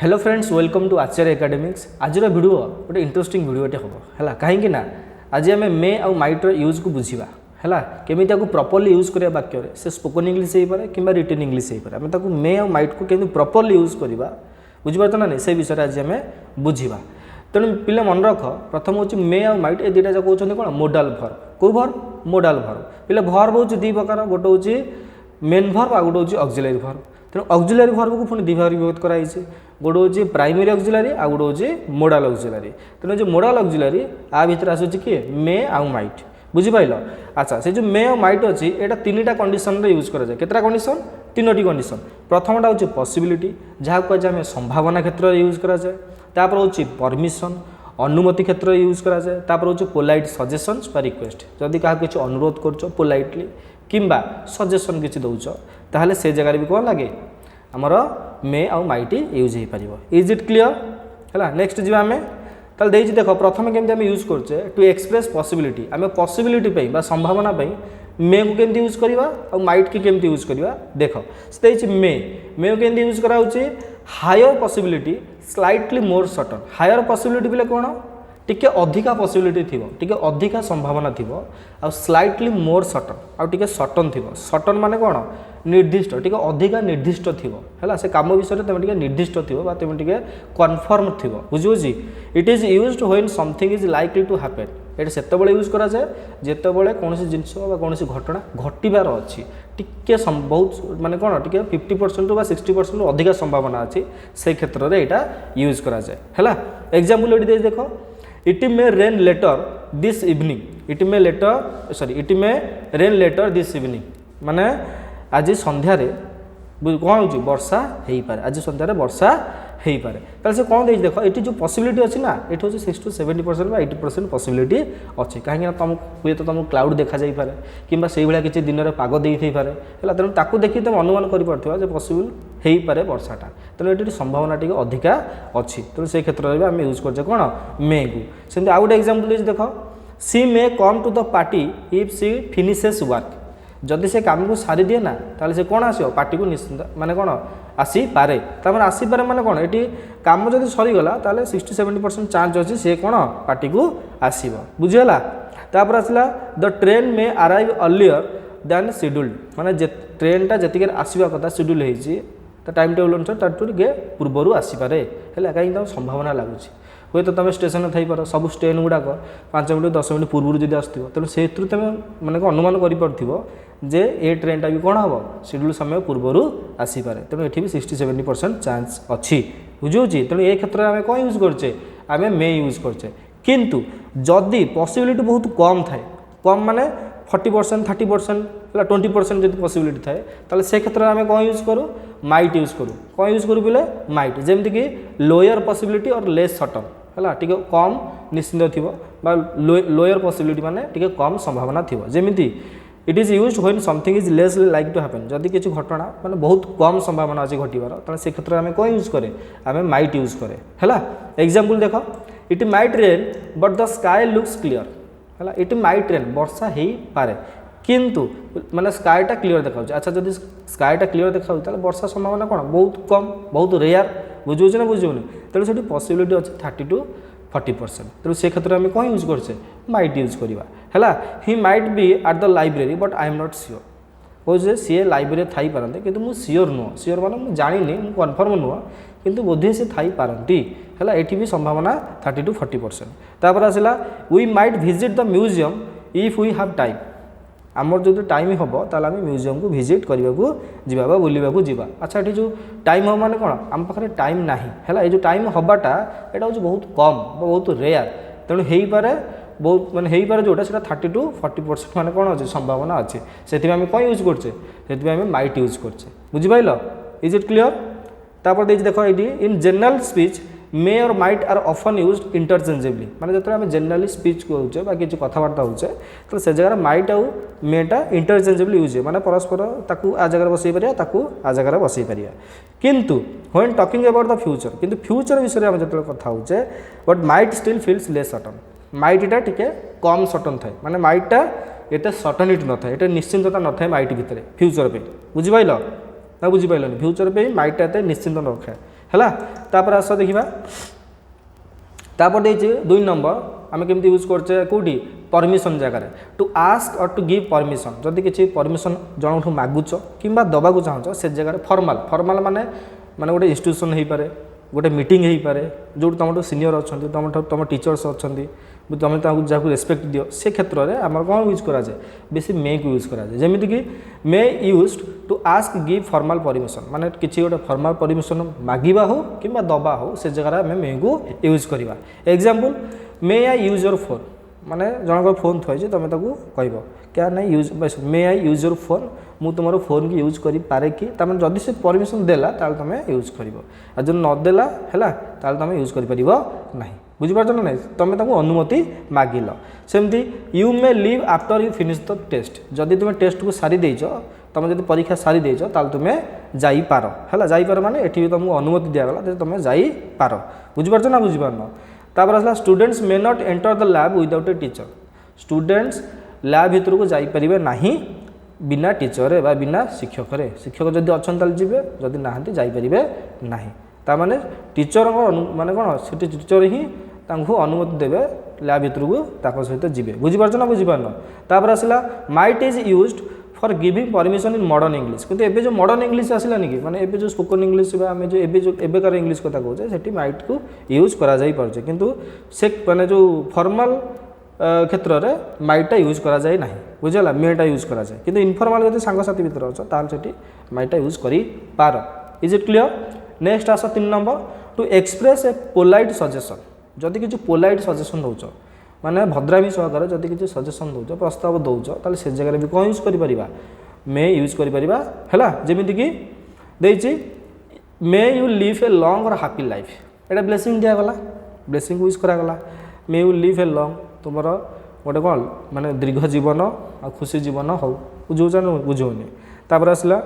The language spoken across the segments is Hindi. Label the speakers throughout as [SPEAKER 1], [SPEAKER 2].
[SPEAKER 1] Hello friends welcome to Acharya academics आज वीडियो गोटे इंटरेस्टिंग वीडियोटे हम है कहीं आज आम मे आउ माइट यूज को बुझा है केमी प्रॉपर्ली यूज करिया वाक्य से स्पोकन इंग्लिश हो पारे कि रिटन इंग्लिश हो पारे आम मे आउ माइट को केमी प्रॉपर्ली यूज करवा बुझीपार ना नहीं से विषय आज आम बुझा तेणु पिले मन रख प्रथम हूँ मे आउ माइट ए दुटा जो कहते कौन मोडाल भर्ब कौ भर्ब मोडाल भर्ब पिले भर्ब हूँ दी प्रकार गोटे हूँ मेन भर्ब आ गोटे हूँ ऑक्सिलरी भर्ब तेणु ऑक्सिलरी भर्ब को पुणी दिभाग विभक्त कराई गोटे हूँ प्राइमरी ऑक्सिलरी आ गोटे हूँ मोडाल ऑक्सिलरी तेणु जो मोडाल ऑक्सिलरी आ भितर आसूँ किए मे आउ माइट बुझिपाल अच्छा से जो मे आउ माइट अच्छी यहाँ तीन टा कंडीशन यूज कराए केतटा कंडीशन तीनोटी कंडीशन प्रथमटा हूँ पॉसिबिलिटी जहाँ को आम संभावना क्षेत्र में यूज कराए तापर हूँ परमिशन अनुमति क्षेत्र में यूज कराए तापर हूँ पोलाइट सजेशंस बा रिक्वेस्ट जदि क्या किसी अनुरोध कर पोलाइटली किंबा सजेशन किसी दौच ताहले से जगह भी कौन लगे आमर मे आउ माइट यूज हो पार इज इट क्लीयर है नेक्स्ट जी आम ताल देख प्रथम केमी यूज करचे टू एक्सप्रेस पॉसिबिलिटी आम पॉसिबिलिटी संभावना मे को केमती यूज करवा और माइट की केमती यूज करवा देख से मे को केमती यूज कराऊँचे higher possibility slightly more certain higher possibility बोले कौन टिके अधिका पॉसिबिलिटी थी टिके अधिका संभावना थी आ स्लाइटली मोर सर्टन आ टिके सर्टन थी सर्टन माने कौन निर्दिष्ट टिके अधिका निर्दिष्ट थी है से कम विषय तुम टे निर्दिष्ट थी तुम टे कनफर्म थी बुझी it is used when something is likely to happen ये से यूज कराए जितेबाला कौन जिनस कौन घटना घटबार अच्छी टिके बहुत माने कौन टिके 50% रू 60% अधिका संभावना अच्छी से क्षेत्र में यहाँ यूज कराए है एग्जाम्पल ये देख it may rain later this evening it may rain later this evening माने आज संध्यारे कौन हो वर्षा हो पारे आज संध्यारे वर्षा हो पारे ताले से कौन देख ये जो पॉसिबिलिटी अच्छी ना ये हूँ 60 to 70% 80% पॉसिबिलिटी अच्छी कहीं तुम हुए तो तुमको क्लाउड देखा जाई पारे किंबा से भाया किसी दिन में पाग दे पारे है तेणु ताकू देखी तुम अनुमान कर पॉसिबल हो पारे वर्षाटा तेणु ये संभावना टी अधिका अच्छी तेणु से क्षेत्र में आम यूज करछे कौन मे को सेमती आउ गोटे एग्जांपल देख she may come to the party if she finishes work जदि से काम को सारी दिए ना ताले से कौन आसो पार्टी को निश्चिंत माने कौन आसीपारे तमें आसीपारे माने कौन ये कम जब सरीगला 60-70% चांस अच्छी सी कौन पार्टी को आसब बुझीगला तापर आसला the train may arrive earlier than scheduled माने ट्रेनटा जी आसवा कथा शेड्यूल हो टाइम टेबल अनुसार ताटे पूर्वर आसीपारे है कहीं संभावना लगुच हुए तो तुम स्टेशन थी पार सब ट्रेन गुड़ाक 5 मिनट 10 मिनट पूर्व जब आसो तेणु से तुम मैंने अनुमान कर ये ट्रेनटा भी कौन हम शेड्यूल समय पूर्वर आसीपारे तेणु ये भी 60-70% चांस अच्छी बुझे तेणु ये क्षेत्र में आम कौन यूज करचे आम मे यूज करचे किंतु जदि पॉसिबिलिटी बहुत कम थाए कम माने 40% 30% 20% जब पॉसिबिलिटी थाए ताले से क्षेत्र में आम कौन यूज करूँ माइट यूज करूँ कौन यूज करूँ बोले माइट जमती कि लोअर पॉसिबिलिटी और लेस सर्टन है टी कम निश्चिंत थी लोअर पॉसिबिलिटी माने टी कम संभावना थी जमीती it is used when something is less like to happen जदि किसी घटना माने बहुत कम संभावना अच्छी घटबार तेना से क्षेत्र में आम कौन यूज करे आम माइट यूज करे है एग्जांपल देख it might rain but the sky looks clear है इट माइट रेन वर्षा हो पारे किंतु माने स्काईटा क्लीयर देखा अच्छा जब स्काईटा क्लीयर देखा वर्षा संभावना कौन बहुत कम बहुत रेयर बुझे ना बुझे तेणु से पॉसिबिलिटी अच्छे 30-40% तेणु से क्षेत्र में कौन यूज करछे माइट यूज करवा है he might be at the library but I am not sure कहे सी लाइब्रेरी थी पारते कि मुझे श्योर नुह श्योर माने जानी मुझे कन्फर्म नुह किंतु बोधे सी थी पारती है ये भी संभावना 30-40%। तापर आसला we might visit the museum if we have time आमर जो टाइम हम ताल आम म्यूजियम को विजिट करने को जावा बुलवाक जावा अच्छा ये जो टाइम हम माने कौन आम पाखे टाइम ना है ये जो टाइम हबाटा यहाँ हूँ बहुत कम बहुत रेयर तेणु हो पारे बहुत माने हो पारे जोटा 30-40% माने कौन अच्छे संभावना अच्छे से आम कौन यूज करचे से आम माइट यूज करचे बुझिपाल इज इट क्लीयर तापर देख ये इन जनरल स्पीच मे और might are often used interchangeably माने जो आम जनरली स्पीच कहे कि कथबार्ता होचे तो से जगह माइट आउ मेटा इंटरचेंजेबली यूज है माने परस्पर ताकू आ जगह बसई पारिया ताकू आ जगह बसई पारिया किंतु when talking about the future किंतु फ्यूचर विषय में जो कथा होचे but might still feels less certain might इटा टिके कम सर्टन थाए माने माइटा एते सर्टनिटी न थाए एते निश्चिंतता न थाए माइट भितर फ्यूचर पे बुझिपाइल ना बुझिपाइलनि फ्यूचर पे माइटा एते निश्चिंत न रखे है तापर आस देखा तापर देछि 2 नंबर आम केमती यूज करचे कौटी परमिशन जगार टू आस्क और टू गिव परमिशन जदि किसी परमिशन जन मागुच कि दबा चाहूँ से जगह फॉर्मल फॉर्मल माने माने गोटे इंस्टीट्यूशन हो पारे गोटे मीटिंग हो पारे जो तुम सीनियर अच्छा तुम टीचर्स अच्छा तुम जहाँ रेस्पेक्ट दियो से क्षेत्र में आम कौन यूज कराए बेसी मे को यूज कराए जमीक कि may use to ask give formal permission माने किसी गोटे फॉर्मल परमिशन मागिबा हो कि दबा हो से जगह आम मे को यूज करवा example may I use your phone माने जनक फोन थी तुम कह क्या नहीं use may I use your phone मु तुम फोन की यूज करी पारे कि तमें जदि से परमिशन देला ताल तुम यूज कर जो नदेला है ताल तुम यूज कर नहीं बुझीपार ना नहीं तुम अनुमति मागिल सेमती you may leave after you finish the test जदि तुम टेस्ट को सारी देच तुम जब परीक्षा सारी देच ताल तुम जाइपार है जाइपार माने एठी भी तुमको अनुमति दिगला तुम जाइपार बुझीपार ना बुझीपार तापर आसला students may not enter the lab without a teacher students lab भितर को जाइपारे नहीं बिना टीचर बा बिना शिक्षक शिक्षक जदि अच्छा जी जदि नहांती जाइपारे नहीं तामाने टीचर माने कौन से टीचर ही अनुमति देवे लैब भितर को सहित जी बुझीपार ना बुझीपार तापर आसला might is used for giving permission in modern English किंतु एबे जो मॉडर्न इंग्लिश आसलानी कि माने एबे जो स्पोकन इंग्लिश आम जो एबेकार इंग्लिश कथा कहे सेठी माइट को यूज करा जाई पारछे किंतु से माने जो फॉर्मल क्षेत्र में माइटा यूज करा जाए नहीं बुझेगा मेटा यूज करा जाए किंतु इनफॉर्मल जब सांगसाथी भितर अच्छे ताल से माइटा यूज कर पार इज इट क्लियर नेक्स्ट आस 3 number to express a polite suggestion जदि किसी पोलाइट सजेशन दौच माने भद्रामी सहकार जदि किसी सजेशन दौच प्रस्ताव दौच ताल से जगह भी कौन यूज कर मे यूज कर जमीक कि may you live a long और हैप्पी लाइफ एटा ब्लेसिंग दिगला ब्लेसिंग यूज करागला may you live a long तुम गोटे कौन माने दीर्घ जीवन आ खुशी जीवन हो बुझे बुझौनी तापर आसला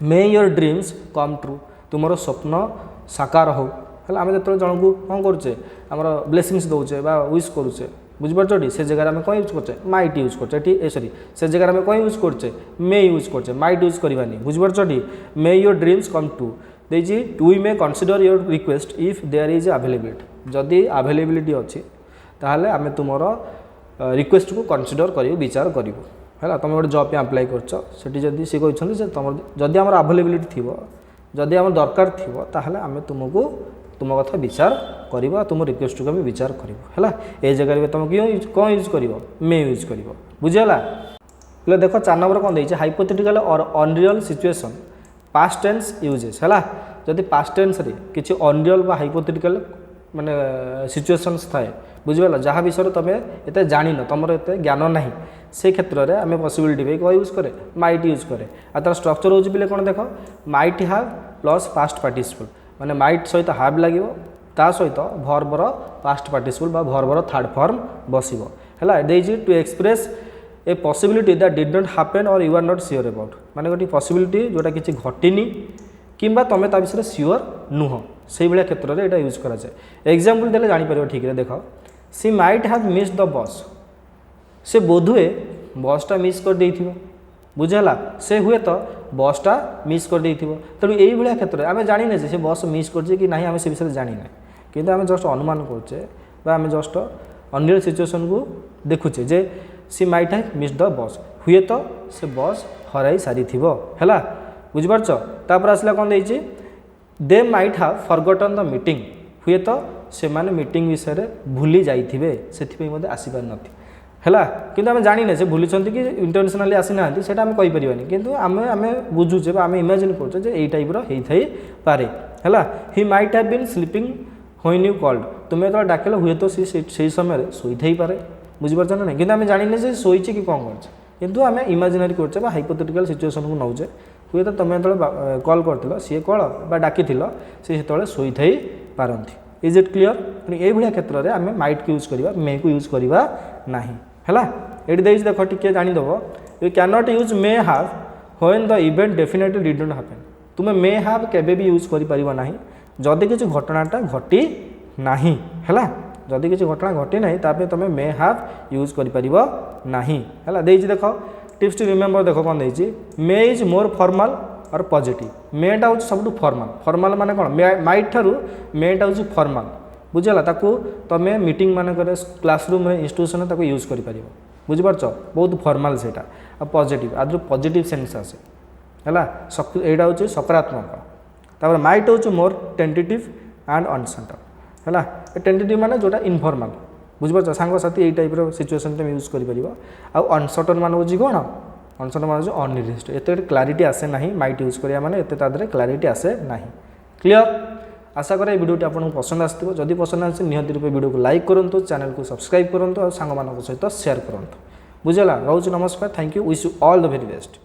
[SPEAKER 1] मे योर ड्रीम्स कम ट्रू तुम स्वप्न साकार हो है आम जो जन को कौन करुचे आम ब्लेसिंग्स दौचे विश करुचे बुझीपार से जगह आम कौन यूज करचे माइट यूज करचे सॉरी से जगह आम कौन यूज करचे मे यूज करचे माइट यूज करवानी बुझीपार may your dreams come true देजी we may consider your request if there is availability जदि अवेलेबिलिटी अच्छी ताहले आमे तुमर रिक्वेस्ट को कनसीडर करूँ विचार करूँ है तुम गोटे जॉब पे अप्लाई करटी जदि सी कहते तुम जदि आम अवेलेबिलिटी थी जदि आम दरकार थी ताहले आमे तुमको तुम कथा विचार करवा तुम रिक्वेस्ट को विचार कर ये जगह तुम कौन यूज कर मे यूज कर बुझेगा बोले देख 4 नंबर कौन देती हाइपोथेटिकल और unreal situation past tense uses है जदि पास्ट टेंस रे किसी अनरियल बा हाइपोथेटिकल माने सिचुएशंस थाए बुझिपाल जहाँ विषय तुम एत जान तुम एत ज्ञान ना से क्षेत्र में आम पॉसिबिलिटी भी कौन यूज करे माइट यूज करे आ तार स्ट्रक्चर हो बोले कौन देख might have plus past participle माने माइट सहित हैव लगे ता सहित भर्बर पास्ट पार्टिसिपल बा भर्बर थर्ड फॉर्म बसिबो हैला देजी to express a possibility that did not happen और you are not sure about माने गोटे पॉसिबिलिटी जोटा किसी घटिनी किंबा तुम ता विषय श्योर नुह से भाया क्षेत्र में यहाँ यूज कराए एग्जाम्पल देले जापर ठीक है देख she might have miss the bus से बोधुए बसटा मिस कर देइथिबो बुझेला से हुए तो बसटा मिस कर देइथिबो तेणु यही भाया क्षेत्र में आम जाने से बस मिस कर कि नहीं आम से विषय जानी ना कि आम जस्ट अनुमान करचे आम जस्ट अनरियल सिचुएशन को देखुचे जे she might have miss the bus हुए तो से बस हराई सारी है बुझिपारछ तापर आसला कौन देइछि they might have forgotten the meeting हुए तो से माने मीटिंग विषय भूली जाइथिबे सेथिपई मते आसी पार नथि हैला किंतु आम जानिने से भूली कि इंटरनेशनली आसी ना सेटा आम कहि परिबानी किंतु आम बुझुचे आम इमेजिन करछे जे एई टाइप रो हेई थाई पारे हैला he might have been sleeping when you called तुमे तो डाकिल हुए तो से समय सोई थाई पारे बुझिपारछ ना नहीं किंतु आम जानिने से सोईचे कि कोन करछे किंतु आम इमेजिनरी करछे हाइपोथेटिकल सिचुएशन को नौचे हुए तो तुम जो कल कर सी कल डाकी सी से शोई थी पारती इज इट क्लीयर ये भाया क्षेत्र में आम माइट को यूज करवा मे को यूज करवा ना है ये देख टी जानीदेव you can not use may have when the event definitely did not happen तुम मे हैव केबे भी यूज कर जदि किसी घटनाटा घटी ना है जदि किसी घटना घटी ना ताप तुम मे हैव यूज कर देख टिप्स टू रिमेम्बर देख कौन देती मे इज मोर फॉर्मल और पॉजिटिव मेटा हूँ सब फॉर्मल फॉर्मल माने कौन माइट ठारू मेटा हूँ फॉर्मल बुझीगला ताकू तुम मीटिंग मानक क्लासरूम इंस्टीट्यूशन ताको यूज कर पार बुझीपार बहुत फॉर्मल से पॉजिटिव आदि पॉजिटिव सेंस आसे है यहाँ हूँ सकारात्मक तापर माइट हूँ मोर टेंटेटिव एंड अनसर्टन है टेंटेटिव माने जोटा इनफॉर्मल बुझीपार सांगसाथी यही टाइप सिचुएशन तुम यूज कर अनसर्टन मान हूँ कौन अनसर्टन मान अननिर्दिष्ट एत क्लारिटी आसे ना माइट यूज करा माने एत क्लारिटी आसे ना क्लियर आशा करें वीडियो आपको पसंद आसो जदि पसंद आसे निहत रूपे वीडियो को लाइक करूँ चैनल को सब्सक्राइब करूँ और सांग सहित शेयर करूँ बुझेगा रोज नमस्कार thank you wish you all the very best.